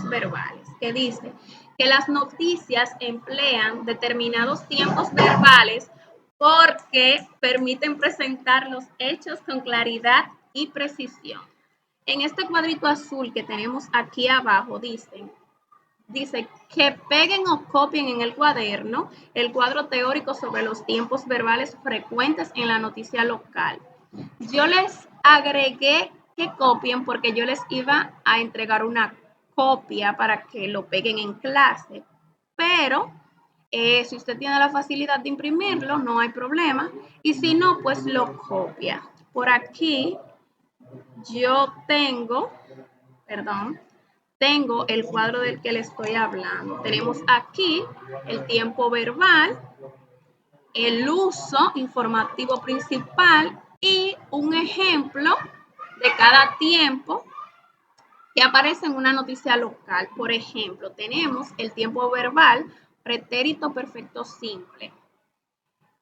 verbales, que dice que las noticias emplean determinados tiempos verbales porque permiten presentar los hechos con claridad y precisión. En este cuadrito azul que tenemos aquí abajo dice que peguen o copien en el cuaderno el cuadro teórico sobre los tiempos verbales frecuentes en la noticia local. Yo les agregué que copien porque yo les iba a entregar una copia para que lo peguen en clase, pero si usted tiene la facilidad de imprimirlo, no hay problema, y si no, pues lo copia. Por aquí yo tengo el cuadro del que le estoy hablando. Tenemos aquí el tiempo verbal, el uso informativo principal y un ejemplo de cada tiempo que aparece en una noticia local. Por ejemplo, tenemos el tiempo verbal, pretérito perfecto simple,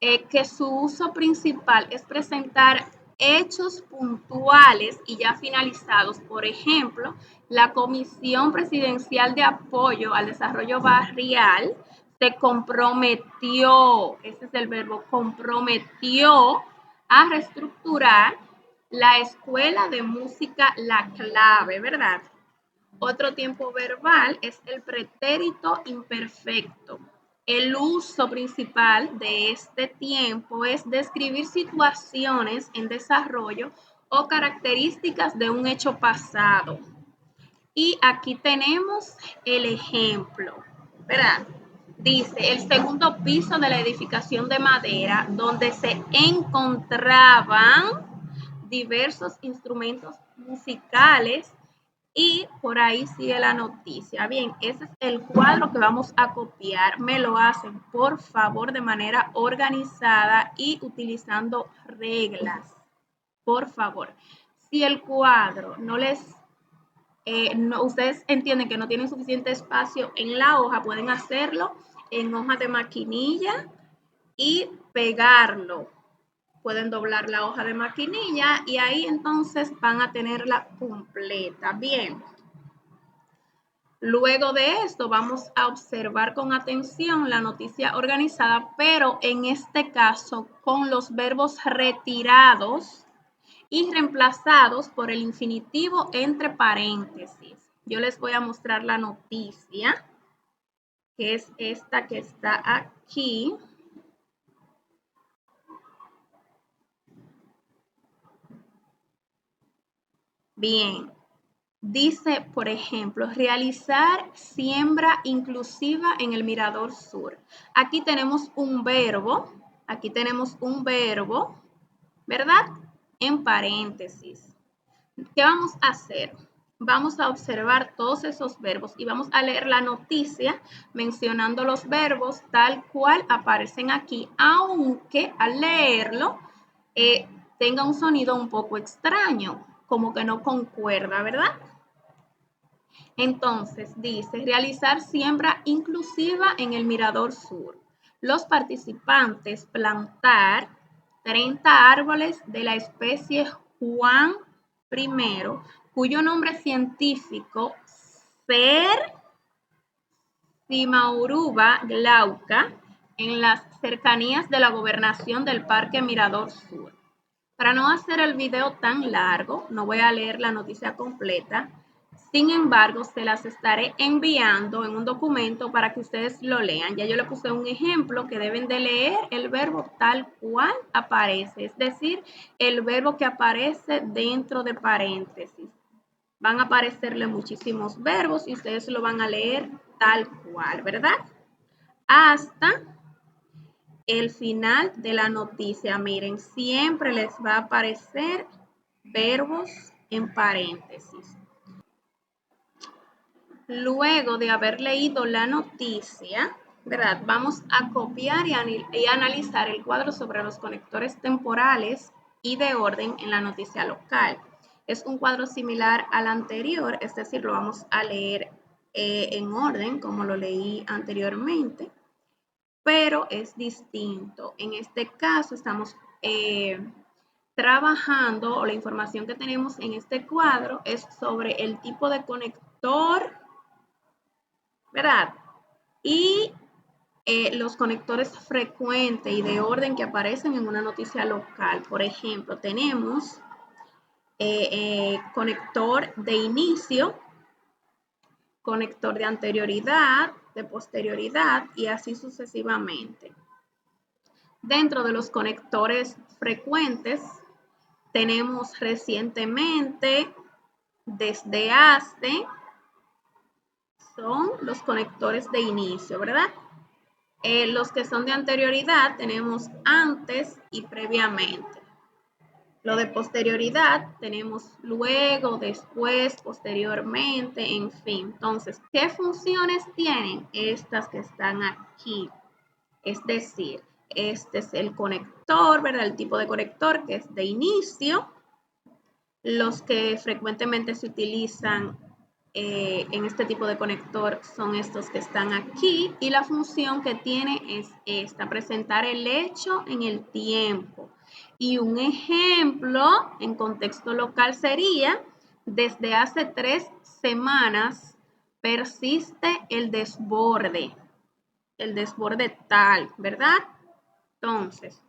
que su uso principal es presentar hechos puntuales y ya finalizados. Por ejemplo, la Comisión Presidencial de Apoyo al Desarrollo Barrial se comprometió, ese es el verbo, comprometió a reestructurar la escuela de música La Clave, ¿verdad? Otro tiempo verbal es el pretérito imperfecto. El uso principal de este tiempo es describir situaciones en desarrollo o características de un hecho pasado. Y aquí tenemos el ejemplo, ¿verdad? Dice, el segundo piso de la edificación de madera, donde se encontraban diversos instrumentos musicales y por ahí sigue la noticia. Bien, ese es el cuadro que vamos a copiar. Me lo hacen, por favor, de manera organizada y utilizando reglas. Por favor. Si el cuadro ustedes entienden que no tienen suficiente espacio en la hoja, pueden hacerlo en hoja de maquinilla y pegarlo. Pueden doblar la hoja de maquinilla y ahí entonces van a tenerla completa. Bien. Luego de esto vamos a observar con atención la noticia organizada, pero en este caso con los verbos retirados y reemplazados por el infinitivo entre paréntesis. Yo les voy a mostrar la noticia, que es esta que está aquí. Bien, dice, por ejemplo, realizar siembra inclusiva en el Mirador Sur. Aquí tenemos un verbo, ¿verdad? En paréntesis. ¿Qué vamos a hacer? Vamos a observar todos esos verbos y vamos a leer la noticia mencionando los verbos tal cual aparecen aquí, aunque al leerlo tenga un sonido un poco extraño, como que no concuerda, ¿verdad? Entonces dice, realizar siembra inclusiva en el Mirador Sur. Los participantes plantar 30 árboles de la especie Juan I, cuyo nombre científico Ser Simauruba glauca, en las cercanías de la gobernación del Parque Mirador Sur. Para no hacer el video tan largo, no voy a leer la noticia completa. Sin embargo, se las estaré enviando en un documento para que ustedes lo lean. Ya yo le puse un ejemplo que deben de leer el verbo tal cual aparece, es decir, el verbo que aparece dentro de paréntesis. Van a aparecerle muchísimos verbos y ustedes lo van a leer tal cual, ¿verdad? Hasta el final de la noticia. Miren, siempre les va a aparecer verbos en paréntesis. Luego de haber leído la noticia, ¿verdad? Vamos a copiar y analizar el cuadro sobre los conectores temporales y de orden en la noticia local. Es un cuadro similar al anterior, es decir, lo vamos a leer en orden como lo leí anteriormente, pero es distinto. En este caso estamos trabajando, o la información que tenemos en este cuadro es sobre el tipo de conector ¿verdad? Y los conectores frecuentes y de orden que aparecen en una noticia local. Por ejemplo, tenemos conector de inicio, conector de anterioridad, de posterioridad y así sucesivamente. Dentro de los conectores frecuentes tenemos recientemente, desde hace, son los conectores de inicio, ¿verdad? Los que son de anterioridad tenemos antes y previamente. Lo de posterioridad tenemos luego, después, posteriormente, en fin. Entonces, ¿qué funciones tienen estas que están aquí? Es decir, este es el conector, ¿verdad? El tipo de conector que es de inicio. Los que frecuentemente se utilizan en este tipo de conector son estos que están aquí y la función que tiene es esta, presentar el hecho en el tiempo. Y un ejemplo en contexto local sería, desde hace 3 semanas persiste el desborde tal, ¿verdad? Entonces,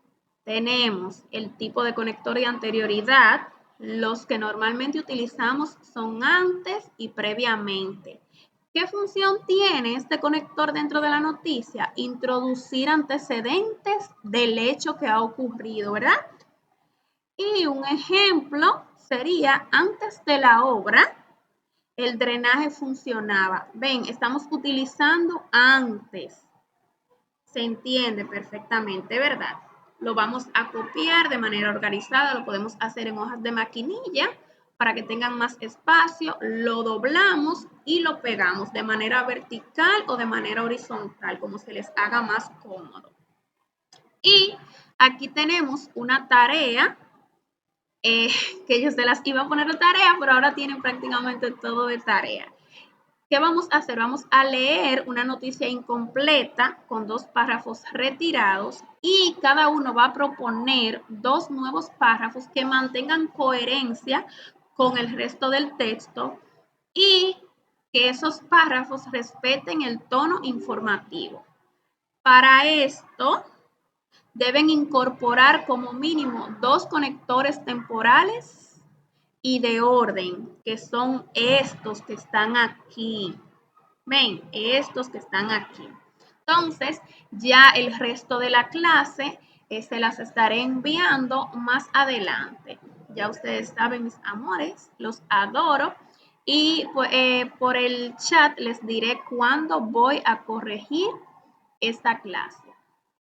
tenemos el tipo de conector de anterioridad. Los que normalmente utilizamos son antes y previamente. ¿Qué función tiene este conector dentro de la noticia? Introducir antecedentes del hecho que ha ocurrido, ¿verdad? Y un ejemplo sería, antes de la obra, el drenaje funcionaba. Ven, estamos utilizando antes. Se entiende perfectamente, ¿verdad? Lo vamos a copiar de manera organizada, lo podemos hacer en hojas de maquinilla para que tengan más espacio, lo doblamos y lo pegamos de manera vertical o de manera horizontal, como se les haga más cómodo. Y aquí tenemos una tarea que yo se las iba a poner de tarea, pero ahora tienen prácticamente todo de tarea. ¿Qué vamos a hacer? Vamos a leer una noticia incompleta con 2 párrafos retirados y cada uno va a proponer 2 nuevos párrafos que mantengan coherencia con el resto del texto y que esos párrafos respeten el tono informativo. Para esto, deben incorporar como mínimo 2 conectores temporales y de orden, que son estos que están aquí. Ven, estos que están aquí. Entonces, ya el resto de la clase se las estaré enviando más adelante. Ya ustedes saben, mis amores, los adoro. Y por el chat les diré cuándo voy a corregir esta clase.